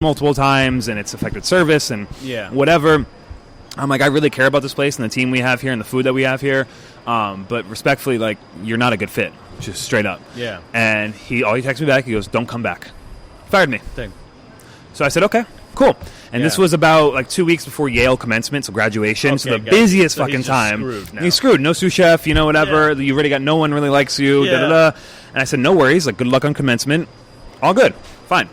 multiple times, and it's affected service and whatever. I'm like, I really care about this place and the team we have here and the food that we have here. But respectfully, like, you're not a good fit, just straight up. Yeah. And he texts me back. He goes, don't come back. Fired me. Dang. So I said, okay, cool. And this was about like 2 weeks before Yale commencement, so graduation. So the busiest fucking time. He's screwed. No sous chef, whatever. You already got, no one really likes you. And I said, no worries. Like, good luck on commencement. All good. Fine.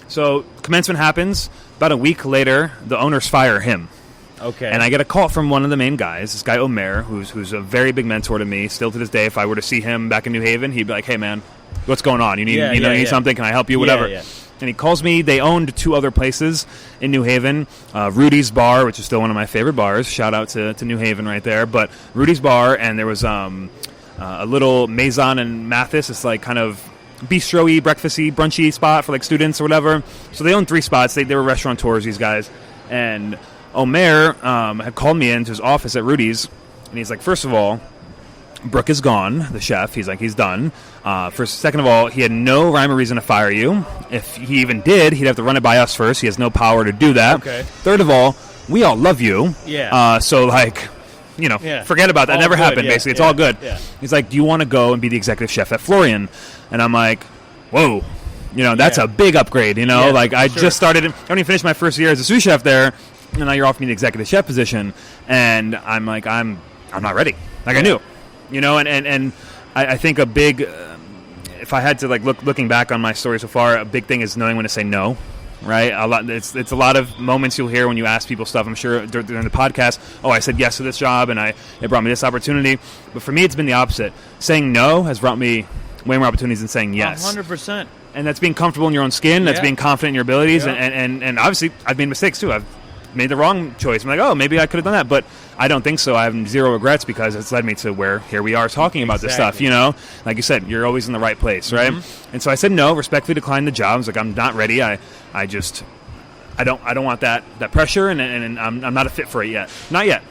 So commencement happens. About a week later, the owners fire him. Okay. And I get a call from one of the main guys, this guy Omer, who's a very big mentor to me. Still to this day, if I were to see him back in New Haven, he'd be like, hey, man, what's going on? You need something? Can I help you? Whatever. Yeah. And he calls me. They owned 2 other places in New Haven. Rudy's Bar, which is still one of my favorite bars. Shout out to New Haven right there. But Rudy's Bar, and there was a little Maison and Mathis. It's like kind of bistro-y, breakfasty, brunchy spot for like students or whatever. So they owned 3 spots. They were restaurateurs, these guys. And Omer had called me into his office at Rudy's, and he's like, first of all, Brooke is gone, the chef. He's like, he's done. Second of all, he had no rhyme or reason to fire you. If he even did, he'd have to run it by us first. He has no power to do that. Okay. Third of all, we all love you. Yeah. So, like, forget about that. It never happened, basically. It's all good. Yeah. He's like, do you want to go and be the executive chef at Florian? And I'm like, whoa. That's a big upgrade, Like, I just started. I don't even finish my first year as a sous chef there, and now you're offering me the executive chef position. And I'm like, I'm not ready. Like, I knew. And I think a big, if I had to, like, looking back on my story so far, a big thing is knowing when to say no, right? It's a lot of moments you'll hear when you ask people stuff, I'm sure, during the podcast. Oh, I said yes to this job, and it brought me this opportunity. But for me, it's been the opposite. Saying no has brought me way more opportunities than saying yes. 100%. And that's being comfortable in your own skin. That's being confident in your abilities. Yeah. And obviously, I've made mistakes, too. I've made the wrong choice. I'm like, oh, maybe I could have done that. But I don't think so. I have 0 regrets because it's led me to where here we are talking about this stuff, Like you said, you're always in the right place, right? Mm-hmm. And so I said no, respectfully declined the job. I was like, I'm not ready. I don't want that pressure, and I'm not a fit for it yet. Not yet.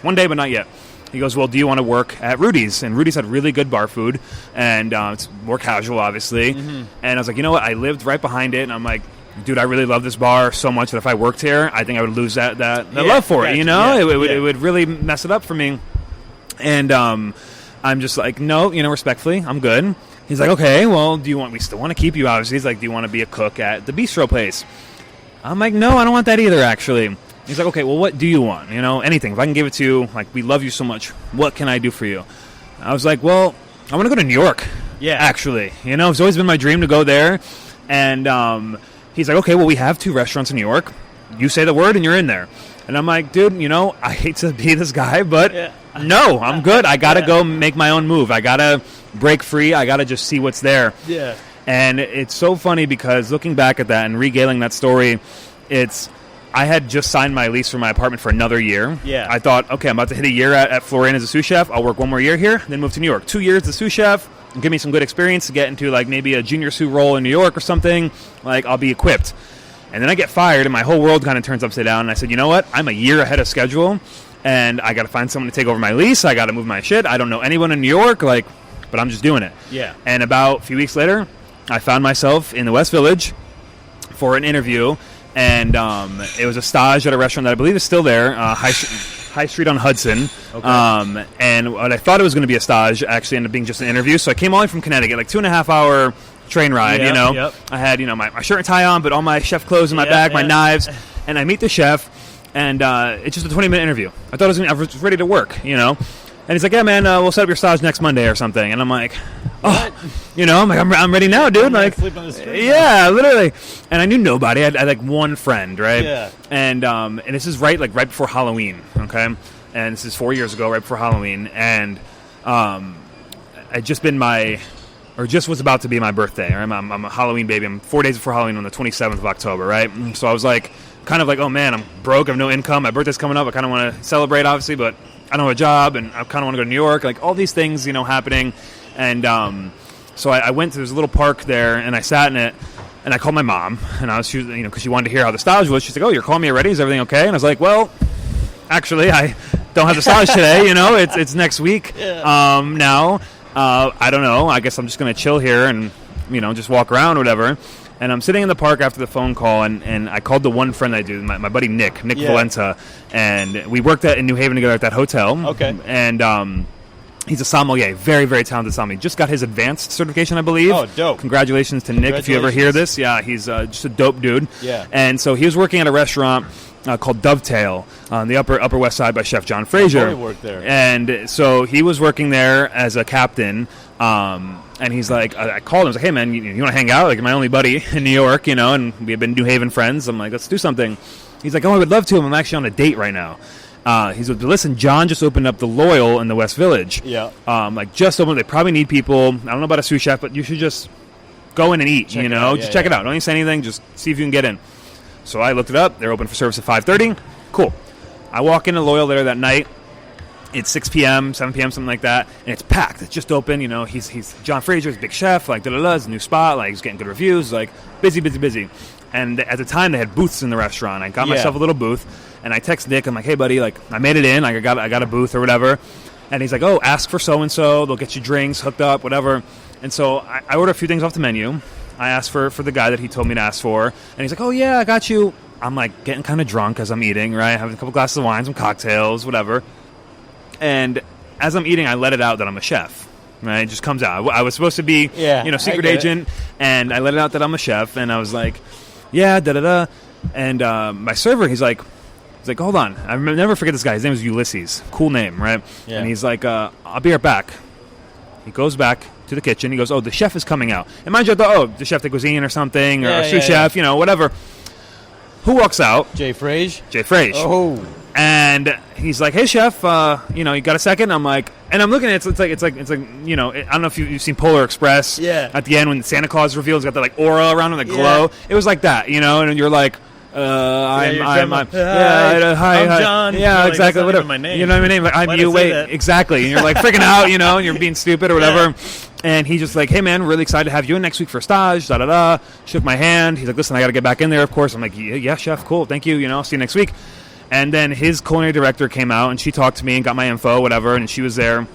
One day, but not yet. He goes, well, do you want to work at Rudy's? And Rudy's had really good bar food, and it's more casual, obviously. Mm-hmm. And I was like, you know what? I lived right behind it, and I'm like, dude, I really love this bar so much that if I worked here, I think I would lose that love for it, It would really mess it up for me. And I'm just like, no, respectfully, I'm good. He's like, okay, well, we still want to keep you, obviously. He's like, do you want to be a cook at the bistro place? I'm like, no, I don't want that either, actually. He's like, okay, well, what do you want? Anything. If I can give it to you, like, we love you so much, what can I do for you? I was like, well, I want to go to New York, actually. It's always been my dream to go there. And he's like, okay, well, we have 2 restaurants in New York. You say the word and you're in there. And I'm like, dude, I hate to be this guy, but no, I'm good. I got to go make my own move. I got to break free. I got to just see what's there. Yeah. And it's so funny because looking back at that and regaling that story, I had just signed my lease for my apartment for another year. Yeah. I thought, okay, I'm about to hit a year at Florian as a sous chef. I'll work 1 more year here, then move to New York. 2 years as a sous chef, and give me some good experience to get into like maybe a junior sous role in New York or something. Like, I'll be equipped. And then I get fired, and my whole world kind of turns upside down. And I said, you know what? I'm a year ahead of schedule, and I got to find someone to take over my lease. I got to move my shit. I don't know anyone in New York, but I'm just doing it. Yeah. And about a few weeks later, I found myself in the West Village for an interview. And it was a stage at a restaurant that I believe is still there, High Street on Hudson. Okay. And what I thought it was going to be a stage actually ended up being just an interview. So I came all the way from Connecticut, like 2.5 hour train ride, Yep. I had, my shirt and tie on, but all my chef clothes in my bag, my knives. And I meet the chef, and it's just a 20-minute interview. I thought I was ready to work, And he's like, yeah, man, we'll set up your stage next Monday or something. And I'm like, oh, I'm like, I'm ready now, dude. Like, sleep on the street, yeah, literally. And I knew nobody. I had like one friend, right? Yeah. And this is right before Halloween, okay? And this is 4 years ago, right before Halloween. And I'd just was about to be my birthday. Right? I'm a Halloween baby. I'm 4 days before Halloween on the 27th of October, right? So I was like, kind of like, oh man, I'm broke. I have no income. My birthday's coming up. I kind of want to celebrate, obviously, but I don't have a job, and I kind of want to go to New York. Like, all these things, happening. And so I went to this little park there, and I sat in it, and I called my mom, and she was, because she wanted to hear how the stage was. She's like, oh, you're calling me already? Is everything okay? And I was like, well, actually, I don't have the stage today. It's next week now. I don't know. I guess I'm just going to chill here and, just walk around or whatever. And I'm sitting in the park after the phone call, and I called the one friend I do, my buddy Nick Valenta, and we worked in New Haven together at that hotel. Okay. And he's a sommelier, very, very talented sommelier. Just got his advanced certification, I believe. Oh, dope. Congratulations to Nick, if you ever hear this. Yeah, he's just a dope dude. Yeah. And so he was working at a restaurant called Dovetail on the Upper West Side by Chef John Fraser. He worked there. And so he was working there as a captain. And he's like, I called him. I was like, hey, man, you want to hang out? Like, you're my only buddy in New York, and we have been New Haven friends. I'm like, let's do something. He's like, oh, I would love to. I'm actually on a date right now. He's like, listen, John just opened up the Loyal in the West Village. Yeah. Just opened. They probably need people. I don't know about a sous chef, but you should just go in and eat, check it out. Don't even say anything. Just see if you can get in. So I looked it up. They're open for service at 5:30. Cool. I walk into Loyal later that night. It's 6 p.m., 7 p.m., something like that, and it's packed. It's just open, He's John Fraser's big chef, like it's a new spot, like he's getting good reviews, like busy. And at the time, they had booths in the restaurant. I got myself a little booth, and I text Nick. I'm like, hey, buddy, like I made it in. Like I got a booth or whatever. And he's like, oh, ask for so and so. They'll get you drinks, hooked up, whatever. And so I ordered a few things off the menu. I asked for the guy that he told me to ask for, and he's like, oh yeah, I got you. I'm like getting kind of drunk as I'm eating, right? Having a couple glasses of wine, some cocktails, whatever. And as I'm eating, I let it out that I'm a chef. Right? It just comes out. I was supposed to be, secret agent, and I let it out that I'm a chef. And I was like, yeah, da-da-da. And my server, he's like, hold on. I never forget this guy. His name is Ulysses. Cool name, right? Yeah. And he's like, I'll be right back. He goes back to the kitchen. He goes, oh, the chef is coming out. And mind you, I thought, the chef de cuisine or something, or sous chef, whatever. Who walks out? Jay Frage. Oh. And he's like, hey, chef, you got a second? I'm like, and I'm looking at it, it's like, I don't know if you've seen Polar Express. Yeah. At the end when Santa Claus reveals, got that like aura around him, the glow. Yeah. It was like that, and you're like, hi, John. Yeah, like, exactly. Whatever. My name. You know my name. Like, I'm you. Wait, exactly. And you're like freaking out, and you're being stupid or whatever. Yeah. And he's just like, hey man, really excited to have you in next week for stage. Da da da. Shook my hand. He's like, listen, I got to get back in there. Of course. I'm like, yeah, chef, cool, thank you. I'll see you next week. And then his culinary director came out and she talked to me and got my info, whatever. And she was there.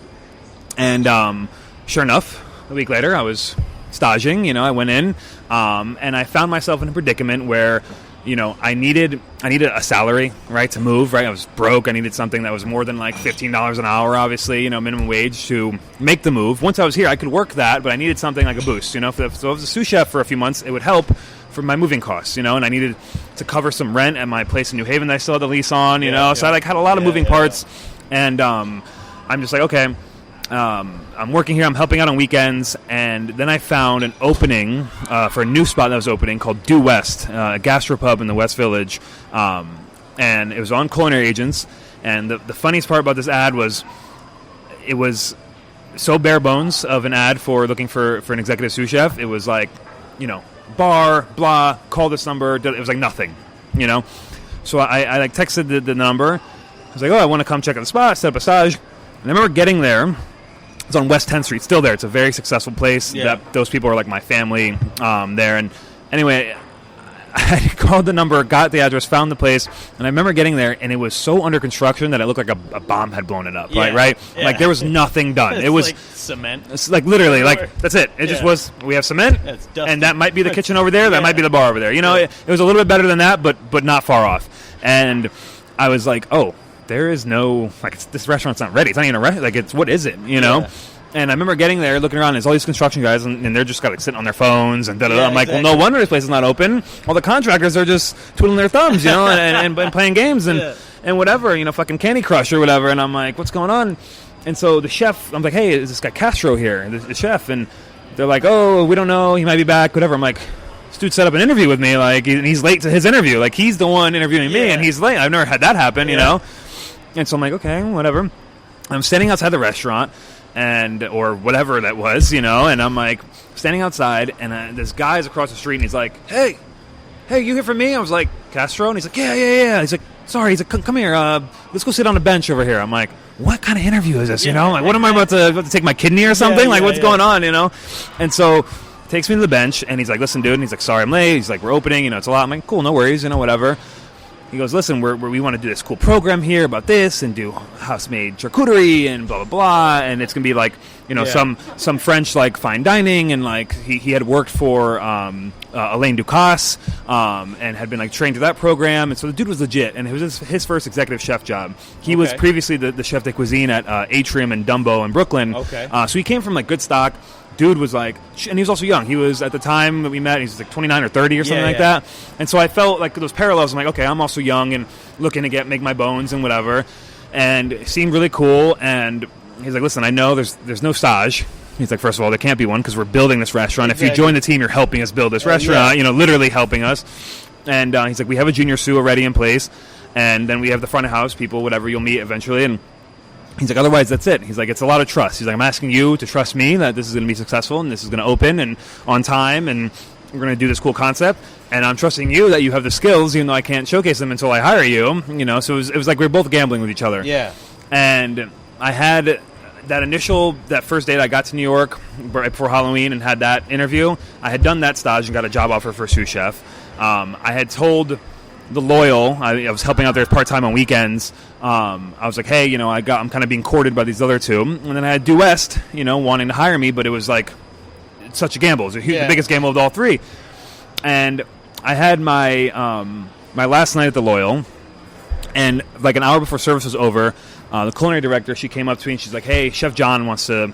And sure enough, a week later, I was staging. I went in, and I found myself in a predicament where, I needed a salary, right, to move, right? I was broke. I needed something that was more than like $15 an hour, obviously, minimum wage to make the move. Once I was here, I could work that, but I needed something like a boost, So if I was a sous chef for a few months, it would help for my moving costs, and I needed to cover some rent at my place in New Haven that I still had the lease on, So I had a lot of moving parts, and I'm just like, okay. I'm working here. I'm helping out on weekends, and then I found an opening for a new spot that was opening called Due West, a gastropub in the West Village, and it was on Culinary Agents. And the funniest part about this ad was, it was so bare bones of an ad for looking for an executive sous chef. It was like, bar, blah, call this number. It was like nothing, So I like texted the number. I was like, oh, I want to come check out the spot, set up a stage. And I remember getting there. It's on West 10th Street, still there. It's a very successful place. Yeah. Those people are like my family there. And anyway, I called the number, got the address, found the place, and I remember getting there, and it was so under construction that it looked like a bomb had blown it up. Yeah. Right? Yeah. Like there was nothing done. It was like cement. It's like literally, like that's it. It just was. We have cement, and that might be the kitchen over there. That might be the bar over there. It was a little bit better than that, but not far off. And I was like, oh. There is no, this restaurant's not ready. It's not even a restaurant. What is it, Yeah. And I remember getting there, looking around, there's all these construction guys, and they're just sitting on their phones, and da-da-da. I'm like, well, no wonder this place is not open. All the contractors are just twiddling their thumbs, and playing games, and whatever, fucking Candy Crush or whatever. And I'm like, what's going on? And so the chef, I'm like, hey, is this guy Castro here, the chef? And they're like, oh, we don't know. He might be back, whatever. I'm like, this dude set up an interview with me, and he's late to his interview. Like, he's the one interviewing me, and he's late. I've never had that happen, And so I'm like, okay, whatever. I'm standing outside the restaurant, or whatever that was, and I'm like standing outside, and this guy is across the street, and he's like, hey, you here for me? I was like, Castro? And he's like, yeah. He's like, sorry. He's like, come here. Let's go sit on a bench over here. I'm like, what kind of interview is this? Like, what am I about to take my kidney or something? What's going on? And so takes me to the bench, and he's like, listen, dude. And he's like, sorry, I'm late. He's like, we're opening. It's a lot. I'm like, cool, no worries. Whatever. he goes, listen, we want to do this cool program here about this and do house-made charcuterie and blah, blah, blah. And it's going to be like, some French, like, fine dining. And, like, he had worked for Alain Ducasse and had been, like, trained to that program. And so the dude was legit. And it was his first executive chef job. He was previously the chef de cuisine at Atrium and Dumbo in Brooklyn. Okay. So he came from, like, good stock. Dude was like, and he was also young. He was, at the time that we met, he was like 29 or 30 or something like that. And so I felt like those parallels. I'm like, okay, I'm also young and looking to make my bones and whatever. And it seemed really cool. And he's like, listen, I know there's no stage. He's like, first of all, there can't be one because we're building this restaurant. Exactly. If you join the team, you're helping us build this restaurant, literally helping us. And he's like, we have a junior sous already in place. And then we have the front of house people, whatever you'll meet eventually. And he's like, otherwise, that's it. He's like, it's a lot of trust. He's like, I'm asking you to trust me that this is going to be successful and this is going to open and on time and we're going to do this cool concept. And I'm trusting you that you have the skills, even though I can't showcase them until I hire you. So it was like we were both gambling with each other. Yeah. And I had that first date I got to New York right before Halloween and had that interview. I had done that stage and got a job offer for a sous chef. I had told the Loyal, I was helping out there part-time on weekends. I was like, hey, I'm kind of being courted by these other two. And then I had Due West, wanting to hire me, but it was like, it's such a gamble. It was the biggest gamble of all three. And I had my my last night at the Loyal, and like an hour before service was over, the culinary director, she came up to me and she's like, hey, Chef John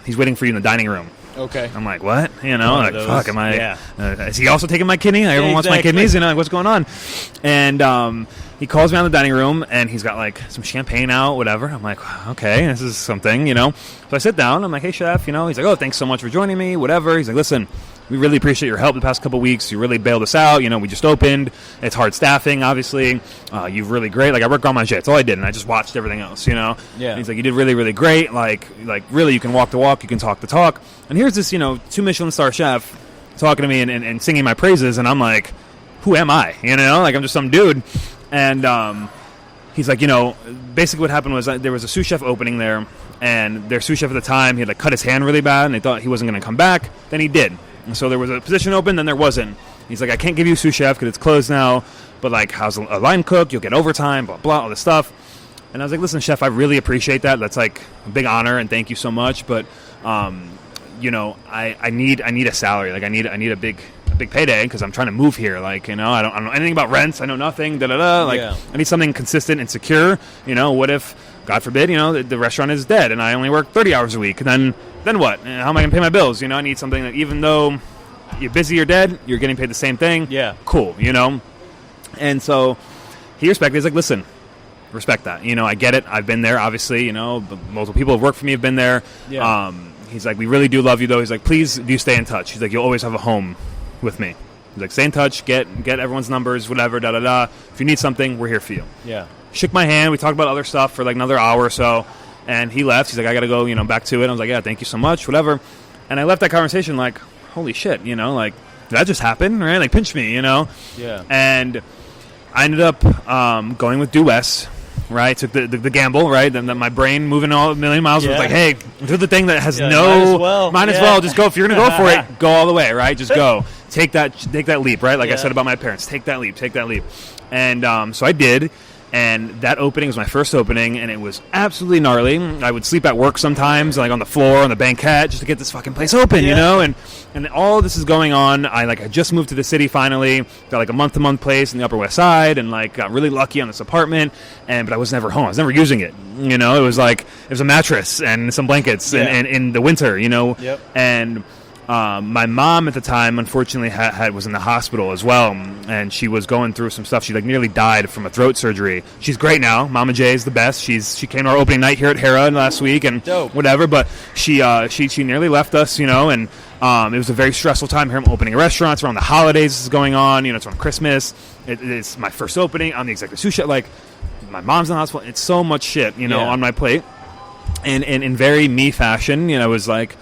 he's waiting for you in the dining room. Okay. I'm like, what? Fuck, am I... is he also taking my kidney? Everyone wants my kidneys? What's going on? And he calls me on the dining room, and he's got, like, some champagne out, whatever. I'm like, okay, this is something, So I sit down. I'm like, hey, chef, He's like, oh, thanks so much for joining me, whatever. He's like, listen, we really appreciate your help the past couple weeks. You really bailed us out. We just opened. It's hard staffing, obviously. You're really great. Like, I worked on my shit. That's all I did, and I just watched everything else, Yeah. And he's like, you did really, really great. Like really, you can walk the walk. You can talk the talk. And here's this, 2 Michelin star chef talking to me and singing my praises, and I'm like, who am I? Like, I'm just some dude. And he's like, basically what happened was there was a sous chef opening there, and their sous chef at the time, he had, like, cut his hand really bad, and they thought he wasn't going to come back. Then he did. And so there was a position open, then there wasn't. He's like, I can't give you sous chef because it's closed now, but, like, how's a line cook? You'll get overtime, blah, blah, all this stuff. And I was like, listen, chef, I really appreciate that. That's, like, a big honor, and thank you so much. But, I need a salary. Like, I need a big payday because I'm trying to move here. Like, I don't know anything about rents. I know nothing. Like, I need something consistent and secure. What if, God forbid, the restaurant is dead and I only work 30 hours a week? And then what? How am I going to pay my bills? I need something that even though you're busy or dead, you're getting paid the same thing. Yeah. Cool, And so he respected. He's like, listen, respect that. I get it. I've been there, obviously. Multiple people who work for me have been there. Yeah. He's like, we really do love you, though. He's like, please do stay in touch. He's like, you'll always have a home with me. He's like, stay in touch, get everyone's numbers, whatever, da-da-da. If you need something, we're here for you. Yeah. Shook my hand. We talked about other stuff for, like, another hour or so. And he left. He's like, I got to go, back to it. I was like, yeah, thank you so much, whatever. And I left that conversation like, holy shit, like, did that just happen? Right? Like, pinch me, Yeah. And I ended up going with Due West. Right, took the gamble, right? Then my brain moving all a million miles was like, hey, do the thing that has might as well just go. If you're gonna go for it, go all the way, right? Just go, take that leap, right? Like I said about my parents, take that leap. And so I did, and that opening was my first opening, and it was absolutely gnarly. I would sleep at work sometimes, like on the floor on the banquette, just to get this fucking place open, And all this is going on. I just moved to the city finally, got like a month-to-month place in the Upper West Side, and like got really lucky on this apartment. But I was never home. I was never using it. It was like it was a mattress and some blankets, and in the winter, Yep. And my mom at the time, unfortunately, was in the hospital as well, and she was going through some stuff. She like nearly died from a throat surgery. She's great now. Mama J is the best. She came to our opening night here at Hera last week and whatever. But she nearly left us, and it was a very stressful time here. I'm opening a restaurant. It's around the holidays. This is going on. It's around Christmas. It's my first opening. I'm the executive sous chef. Like, my mom's in the hospital. It's so much shit, on my plate. And in very me fashion, I was like,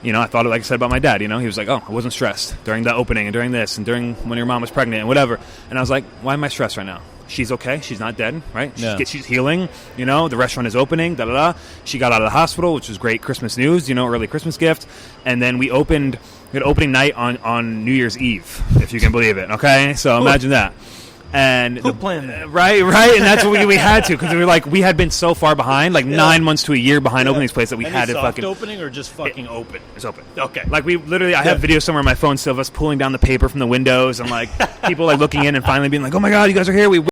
I thought, like I said about my dad, he was like, oh, I wasn't stressed during the opening and during this and during when your mom was pregnant and whatever. And I was like, why am I stressed right now? She's okay. She's not dead, right? She's healing. The restaurant is opening, da-da-da. She got out of the hospital, which was great Christmas news, early Christmas gift. And then we had opening night on New Year's Eve, if you can believe it, okay? So imagine that. And Who planned that? Right, and that's what we had to, because we were like, we had been so far behind, like 9 months to a year behind opening this place, that we had to soft fucking opening or just fucking open. It's open. Okay. Like we literally, I have videos somewhere on my phone still of us pulling down the paper from the windows and like people like looking in and finally being like, oh my god, you guys are here. We